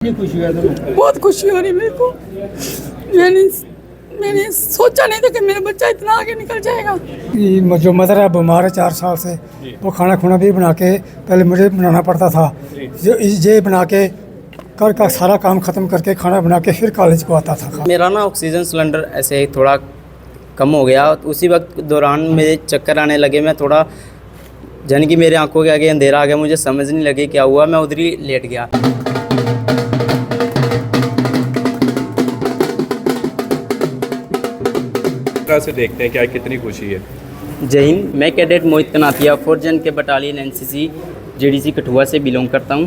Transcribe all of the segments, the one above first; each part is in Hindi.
कितनी खुशी है तुम्हें? बहुत खुशी हो रही मेरे को। मैंने मैंने सोचा नहीं था कि मेरा बच्चा इतना आगे निकल जाएगा। जो मदर है बीमार है 4 साल से, वो खाना खुना भी बना के पहले मुझे बनाना पड़ता था। ये बना के कर का सारा काम ख़त्म करके खाना बना के फिर कॉलेज को आता था। मेरा ना ऑक्सीजन सिलेंडर ऐसे थोड़ा कम हो गया, तो उसी वक्त दौरान मेरे चक्कर आने लगे। मैं थोड़ा यानी कि मेरे आंखों के आगे अंधेरा आ गया, मुझे समझ नहीं लगी क्या हुआ, मैं उधर ही लेट गया। से देखते हैं क्या कितनी खुशी है। जय हिंद, मैं कैडेट मोहित कनाथिया 4 जन के बटालियन एनसीसी जीडीसी कठुआ से बिलोंग करता हूं।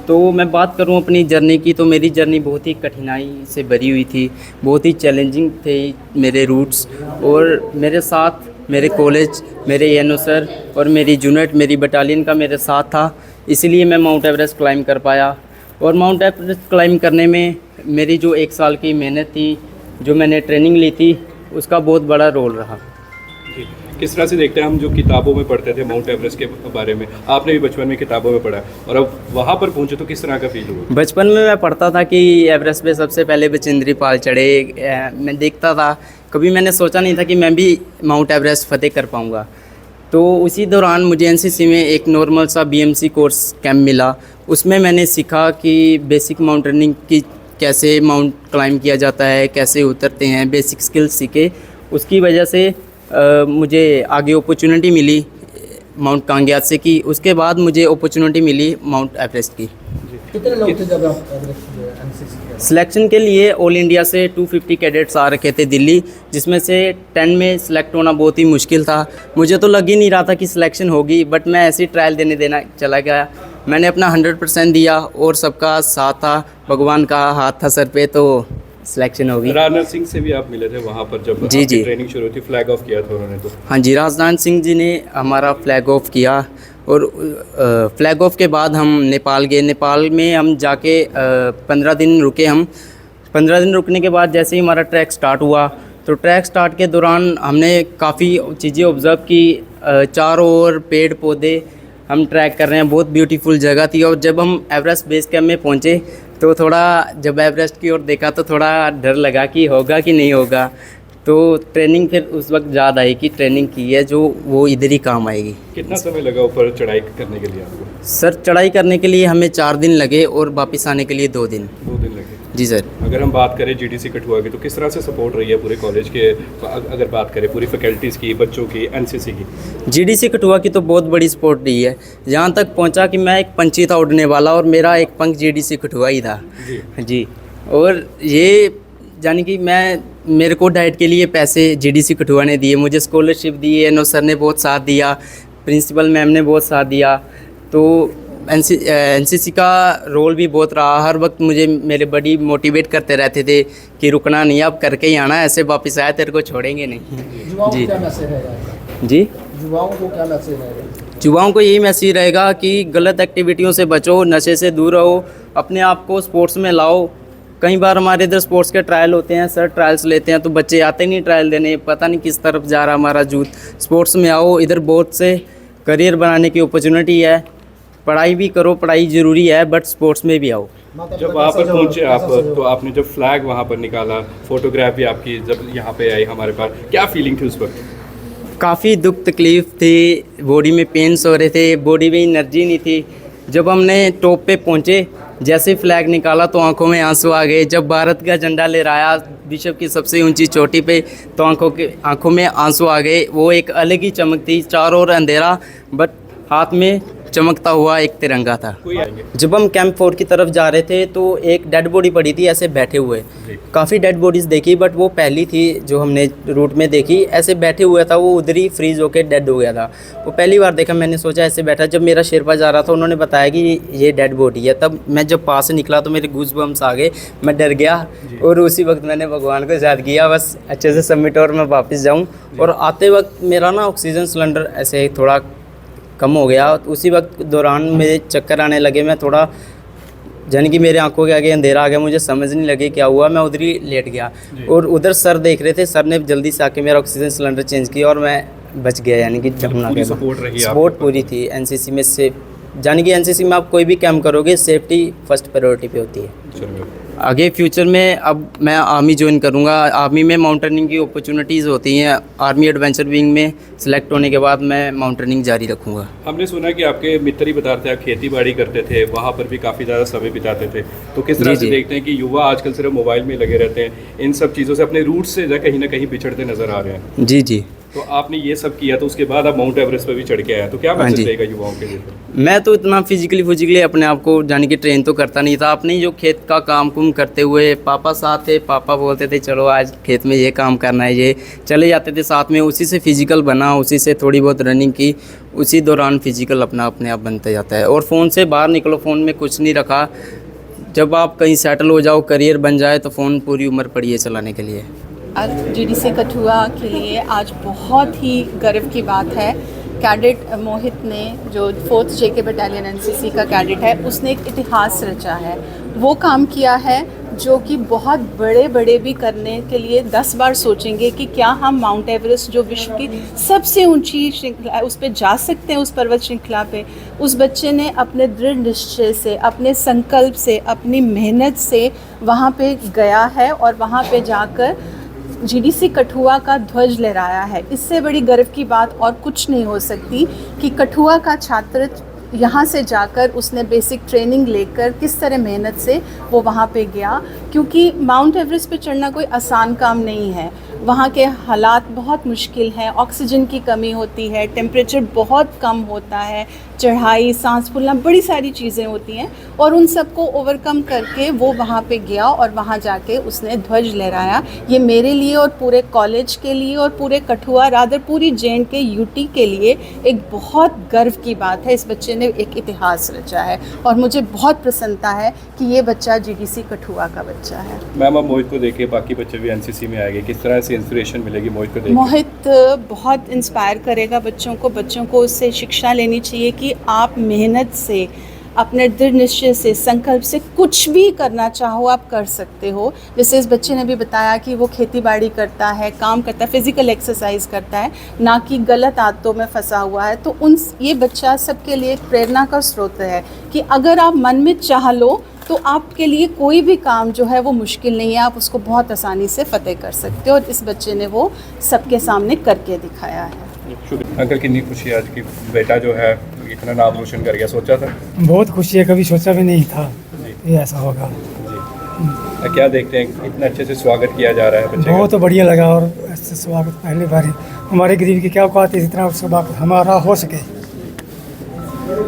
तो मैं बात करूं अपनी जर्नी की, तो मेरी जर्नी बहुत ही कठिनाई से भरी हुई थी, बहुत ही चैलेंजिंग थे मेरे रूट्स। और मेरे साथ मेरे कॉलेज, मेरे एनओ सर और मेरी यूनिट, मेरी बटालियन का मेरे साथ था, इसलिए मैं माउंट एवरेस्ट क्लाइंब कर पाया। और माउंट एवरेस्ट क्लाइंब करने में मेरी जो 1 साल की मेहनत थी, जो मैंने ट्रेनिंग ली थी, उसका बहुत बड़ा रोल रहा। किस तरह से देखते हैं हम जो किताबों में पढ़ते थे माउंट एवरेस्ट के बारे में, आपने भी बचपन में किताबों में पढ़ा और अब वहाँ पर पहुँचे तो किस तरह का फील हुआ? बचपन में मैं पढ़ता था कि एवरेस्ट पे सबसे पहले बचेंद्री पाल चढ़े, मैं देखता था। कभी मैंने सोचा नहीं था कि मैं भी माउंट एवरेस्ट फतेह कर पाऊँगा। तो उसी दौरान मुझे एनसीसी में एक नॉर्मल सा बीएमसी कोर्स कैंप मिला। उसमें मैंने सीखा कि बेसिक माउंटेनिंग की कैसे माउंट क्लाइंब किया जाता है, कैसे उतरते हैं, बेसिक स्किल्स सीखे। उसकी वजह से मुझे आगे अपॉर्चुनिटी मिली माउंट कांग्यात से की। उसके बाद मुझे अपॉर्चुनिटी मिली माउंट एवरेस्ट की। कितने लोग थे जब आप एवरेस्ट सिलेक्शन के लिए ऑल इंडिया से 250 कैडेट्स आ रखे थे दिल्ली, जिसमें से 10 में सिलेक्ट होना बहुत ही मुश्किल था। मुझे तो लग ही नहीं रहा था कि सिलेक्शन होगी, बट मैं ऐसी ट्रायल देना चला गया। मैंने अपना 100% दिया और सबका साथ था, भगवान का हाथ था सर पे, तो सिलेक्शन होगी। राजनाथ सिंह से भी आप मिले थे वहाँ पर जब जी जी ट्रेनिंग शुरू थी, फ्लैग ऑफ किया था उन्होंने तो? हाँ जी, राजनाथ सिंह जी ने हमारा फ्लैग ऑफ किया। और फ्लैग ऑफ के बाद हम नेपाल गए। नेपाल में हम जाके 15 दिन रुके। हम 15 दिन रुकने के बाद जैसे ही हमारा ट्रैक स्टार्ट हुआ, तो ट्रैक स्टार्ट के दौरान हमने काफ़ी चीज़ें ऑब्ज़र्व की। चारों ओर पेड़ पौधे, हम ट्रैक कर रहे हैं, बहुत ब्यूटीफुल जगह थी। और जब हम एवरेस्ट बेस कैंप में पहुँचे तो थोड़ा, जब एवरेस्ट की ओर देखा तो थोड़ा डर लगा कि होगा कि नहीं होगा। तो ट्रेनिंग फिर उस वक्त याद आई कि ट्रेनिंग की है जो वो इधर ही काम आएगी। कितना समय लगा ऊपर चढ़ाई करने के लिए आपको? सर, चढ़ाई करने के लिए हमें 4 दिन लगे और वापस आने के लिए 2 दिन। 2 दिन लगे जी सर। अगर हम बात करें जीडीसी कठुआ की, तो किस तरह से सपोर्ट रही है पूरे कॉलेज के? अगर बात करें पूरी फैकल्टीज़ की, बच्चों की, एनसीसी की? जीडीसी कठुआ की तो बहुत बड़ी सपोर्ट रही है। यहाँ तक पहुँचा कि मैं एक पंछी था उड़ने वाला, और मेरा एक पंख जीडीसी कठुआ ही था जी। और ये यानी कि मेरे को डाइट के लिए पैसे जीडीसी कठुआ ने दिए, मुझे स्कॉलरशिप दी, एनओ सर ने बहुत साथ दिया, प्रिंसिपल मैम ने बहुत साथ दिया। तो एनसीसी का रोल भी बहुत रहा। हर वक्त मुझे मेरे बड़ी मोटिवेट करते रहते थे कि रुकना नहीं, अब करके ही आना, ऐसे वापस आया तेरे को छोड़ेंगे नहीं। जी क्या मैसेज रहेगा? जी, युवाओं को क्या मैसेज रहेगा? युवाओं को यही मैसेज रहेगा कि गलत एक्टिविटियों से बचो, नशे से दूर रहो, अपने आप को स्पोर्ट्स में लाओ। कई बार हमारे इधर स्पोर्ट्स के ट्रायल होते हैं सर, ट्रायल्स लेते हैं तो बच्चे आते नहीं ट्रायल देने, पता नहीं किस तरफ जा रहा हमारा यूथ। स्पोर्ट्स में आओ, इधर बहुत से करियर बनाने की अपॉर्चुनिटी है। पढ़ाई भी करो, पढ़ाई ज़रूरी है, बट स्पोर्ट्स में भी आओ। जब वहाँ पर पहुँचे आप, तो आपने जब फ्लैग वहाँ पर निकाला, फोटोग्राफ भी आपकी जब यहाँ पे आई हमारे पास, क्या फीलिंग थी उस वक्त? काफ़ी दुख तकलीफ़ थी, बॉडी में पेन्स हो रहे थे, बॉडी में एनर्जी नहीं थी। जब हमने टॉप पे पहुँचे, जैसे फ्लैग निकाला तो आंखों में आंसू आ गए। जब भारत का झंडा लहराया विश्व की सबसे ऊंची चोटी पे, तो आंखों में आंसू आ गए। वो एक अलग ही चमक थी, चारों ओर अंधेरा, बट हाथ में चमकता हुआ एक तिरंगा था। जब हम कैंप 4 की तरफ जा रहे थे तो एक डेड बॉडी पड़ी थी ऐसे बैठे हुए। काफ़ी डेड बॉडीज़ देखी, बट वो पहली थी जो हमने रूट में देखी। ऐसे बैठे हुआ था, वो उधर ही फ्रीज होकर डेड हो गया था। वो पहली बार देखा, मैंने सोचा ऐसे बैठा। जब मेरा शेरपा जा रहा था, उन्होंने बताया कि ये डेड बॉडी है। तब मैं जब पास से निकला तो मेरे गूज़बम्स आ गए, मैं डर गया। और उसी वक्त मैंने भगवान को याद किया, बस अच्छे से सबमिट और मैं वापस जाऊँ। और आते वक्त मेरा ना ऑक्सीजन सिलेंडर ऐसे थोड़ा कम हो गया, तो उसी वक्त दौरान मेरे चक्कर आने लगे। मैं थोड़ा यानी कि मेरे आंखों के आगे अंधेरा आ गया, मुझे समझ नहीं लगी क्या हुआ, मैं उधर ही लेट गया। और उधर सर देख रहे थे, सर ने जल्दी से आके मेरा ऑक्सीजन सिलेंडर चेंज किया और मैं बच गया। यानी कि सपोर्ट रही, सपोर्ट पूरी थी एनसीसी में से यानी कि एनसीसी में आप कोई भी कैंप करोगे, सेफ्टी फर्स्ट प्रायोरिटी पे होती है। चलिए। आगे फ्यूचर में अब मैं आर्मी ज्वाइन करूंगा। आर्मी में माउंटेनिंग की अपॉर्चुनिटीज़ होती हैं। आर्मी एडवेंचर विंग में सिलेक्ट होने के बाद मैं माउंटेनिंग जारी रखूंगा। हमने सुना कि आपके मित्र ही बता रहे थे आप खेती बाड़ी करते थे, वहाँ पर भी काफ़ी ज़्यादा समय बिताते थे, तो किस तरह जी, से जी। देखते हैं कि युवा आजकल सिर्फ मोबाइल में लगे रहते हैं, इन सब चीज़ों से अपने रूट से कहीं ना कहीं बिछड़ते नजर आ रहे हैं। जी जी। तो आपने ये सब किया तो उसके बाद आप माउंट एवरेस्ट पर भी चढ़ के आया, तो क्या हाँ मैसेज जी। देगा युवाओं के लिए? मैं तो इतना फिजिकली अपने आप को जाने की ट्रेन तो करता नहीं था। अपने जो खेत का काम कुम करते हुए पापा साथ थे, पापा बोलते थे चलो आज खेत में ये काम करना है, ये चले जाते थे साथ में। उसी से फिजिकल बना, उसी से थोड़ी बहुत रनिंग की, उसी दौरान फिजिकल अपने आप बनता जाता है। और फ़ोन से बाहर निकलो, फ़ोन में कुछ नहीं रखा। जब आप कहीं सेटल हो जाओ, करियर बन जाए, तो फ़ोन पूरी उम्र पड़ी है चलाने के लिए। जीडीसी कठुआ के लिए आज बहुत ही गर्व की बात है। कैडेट मोहित ने, जो 4th जेके बटालियन एनसीसी का कैडेट है, उसने एक इतिहास रचा है। वो काम किया है जो कि बहुत बड़े भी करने के लिए 10 बार सोचेंगे कि क्या हम माउंट एवरेस्ट, जो विश्व की सबसे ऊंची श्रृंखला है, उस पर जा सकते हैं, उस पर्वत श्रृंखला पे। उस बच्चे ने अपने दृढ़ निश्चय से, अपने संकल्प से, अपनी मेहनत से वहाँ पे गया है और वहाँ पे जाकर जीडीसी कठुआ का ध्वज लहराया है। इससे बड़ी गर्व की बात और कुछ नहीं हो सकती कि कठुआ का छात्र यहाँ से जाकर उसने बेसिक ट्रेनिंग लेकर किस तरह मेहनत से वो वहाँ पे गया, क्योंकि माउंट एवरेस्ट पे चढ़ना कोई आसान काम नहीं है। वहाँ के हालात बहुत मुश्किल हैं, ऑक्सीजन की कमी होती है, टेम्परेचर बहुत कम होता है, चढ़ाई, सांस फूलना, बड़ी सारी चीज़ें होती हैं, और उन सबको ओवरकम करके वो वहाँ पे गया और वहाँ जाके उसने ध्वज लहराया। ये मेरे लिए और पूरे कॉलेज के लिए और पूरे कठुआ, रादर पूरी JNK यूटी के लिए एक बहुत गर्व की बात है। इस बच्चे ने एक इतिहास रचा है और मुझे बहुत प्रसन्नता है कि ये बच्चा जीडीसी कठुआ का बच्चा है। मैम, आप मोहित को देखिए, बाकी बच्चे भी एनसीसी में आएंगे, किस तरह से इंस्पिरेशन मिलेगी मोहित को देख? मोहित बहुत इंस्पायर करेगा बच्चों को उससे शिक्षा लेनी चाहिए कि आप मेहनत से, अपने दृढ़ निश्चय से, संकल्प से कुछ भी करना चाहो आप कर सकते हो। जैसे इस बच्चे ने भी बताया कि वो खेती बाड़ी करता है, काम करता है, फिज़िकल एक्सरसाइज करता है, ना कि गलत आदतों में फंसा हुआ है। तो ये बच्चा सबके लिए एक प्रेरणा का स्रोत है कि अगर आप मन में चाह लो तो आपके लिए कोई भी काम जो है वो मुश्किल नहीं है, आप उसको बहुत आसानी से फतेह कर सकते हो। और इस बच्चे ने वो सबके सामने करके दिखाया है। शुक्रिया अंकल, कितनी खुशी है आज की बेटा जो है इतना नाम रोशन कर गया, सोचा था? बहुत खुशी है, कभी सोचा भी नहीं था ये ऐसा होगा। जी, क्या देखते हैं इतना अच्छे से स्वागत किया जा रहा है बच्चे का? बहुत बढ़िया लगा, और ऐसे स्वागत पहली बार हमारे गरीब की क्या औकात है इतना स्वागत हमारा हो सके।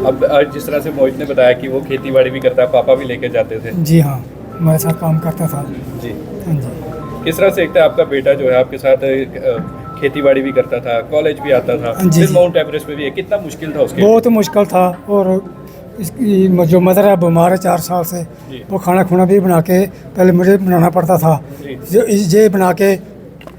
अब जिस तरह से मोहित ने बताया कि वो खेती बाड़ी भी करता है, पापा भी लेके जाते थे। जी हाँ, हमारे साथ काम करता था। जी, हाँ जी। किस तरह से देखता है आपका बेटा जो है आपके साथ खेती बाड़ी भी करता था, कॉलेज भी आता था, जी, फिर जी। माउंट एवरेस्ट पे भी है, कितना मुश्किल था उसके? बहुत मुश्किल था। और इसकी जो मदर है बीमार है 4 साल से, जी। वो खाना खुना भी बना के पहले मुझे बनाना पड़ता था। जी। ये बना के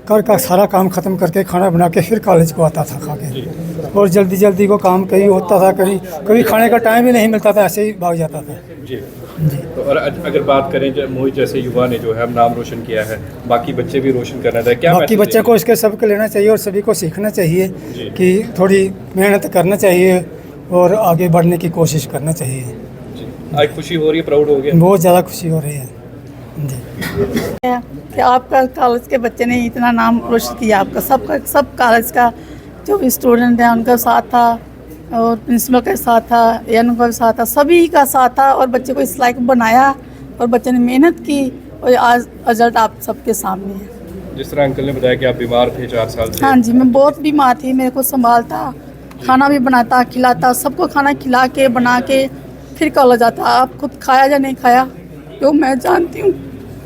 का सारा काम ख़त्म करके खाना बना के फिर कॉलेज को आता था खा के। और जल्दी को काम कहीं होता था, कभी खाने का टाइम ही नहीं मिलता था, ऐसे ही भाग जाता था। जी, तो और अगर बात करें मोहित जैसे युवा ने जो है नाम रोशन किया है, बाकी बच्चे भी रोशन करना था, क्या बाकी मैसेज बच्चे देंगे? को इसके सबक लेना चाहिए और सभी को सीखना चाहिए जी। कि थोड़ी मेहनत करना चाहिए और आगे बढ़ने की कोशिश करना चाहिए। जी, आज खुशी हो रही है, प्राउड हो गया? बहुत ज़्यादा खुशी हो रही है जी। कि आपका कॉलेज के बच्चे ने इतना नाम रोशन किया, आपका सब कॉलेज का जो भी स्टूडेंट है उनका साथ था, और प्रिंसिपल का साथ था, एन का साथ था, सभी का साथ था, और बच्चे को इस लायक बनाया और बच्चे ने मेहनत की और आज रिजल्ट आप सबके सामने है। जिस तरह अंकल ने बताया कि आप बीमार थे 4 साल से। हाँ जी, मैं बहुत बीमार थी, मेरे को संभालता, खाना भी बनाता, खिलाता, सबको खाना खिला के बना के फिर कॉलेज आता। आप खुद खाया या नहीं खाया तो मैं जानती हूँ।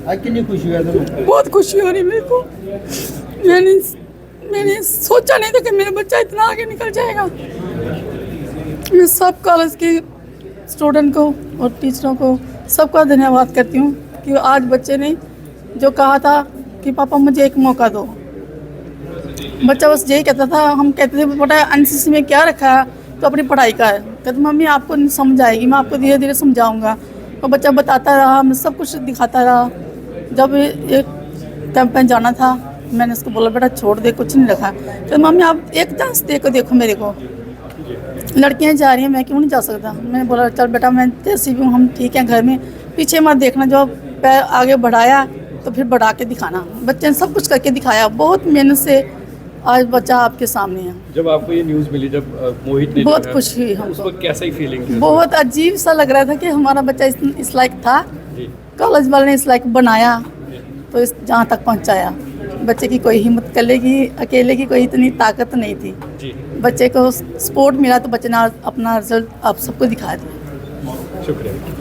आज कितनी खुशी हुआ था? बहुत खुशी हो रही मेरे को। मैंने सोचा नहीं था कि मेरा बच्चा इतना आगे निकल जाएगा। मैं सब कॉलेज के स्टूडेंट को और टीचरों को सबका धन्यवाद करती हूँ कि आज बच्चे ने जो कहा था कि पापा मुझे एक मौका दो। बच्चा बस यही कहता था, हम कहते थे बेटा एनसीसी में क्या रखा है, तो अपनी पढ़ाई का है। कहते मम्मी आपको नहीं समझ आएगी, मैं आपको धीरे धीरे समझाऊंगा। और बच्चा बताता रहा, मैं सब कुछ दिखाता रहा। जब एक कैंप में जाना था, मैंने उसको बोला बेटा छोड़ दे, कुछ नहीं रखा। तो मम्मी आप एक चांस दे को देखो मेरे को। लड़कियां जा रही हैं, मैं क्यों नहीं जा सकता। मैंने बोला चल बेटा, मैं जैसी भी हूँ, हम ठीक हैं घर में, पीछे मत देखना, जो पैर आगे बढ़ाया तो फिर बढ़ा के दिखाना। बच्चे ने सब कुछ करके दिखाया, बहुत मेहनत से आज बच्चा आपके सामने है। जब आपको ये न्यूज़ मिली, जब मोहित ने बहुत जो है, खुशी हुई उस हमको, वक्त कैसा ही फीलिंग थी? बहुत अजीब सा लग रहा था कि हमारा बच्चा इस लायक था, जी कॉलेज वाले ने इस लायक बनाया, तो इस जहाँ तक पहुँचाया। बच्चे की कोई हिम्मत कर लेगी, अकेले की कोई इतनी ताकत नहीं थी। जी, बच्चे को सपोर्ट मिला तो बच्चे ने आज अपना रिजल्ट आप सबको दिखा दिया। शुक्रिया।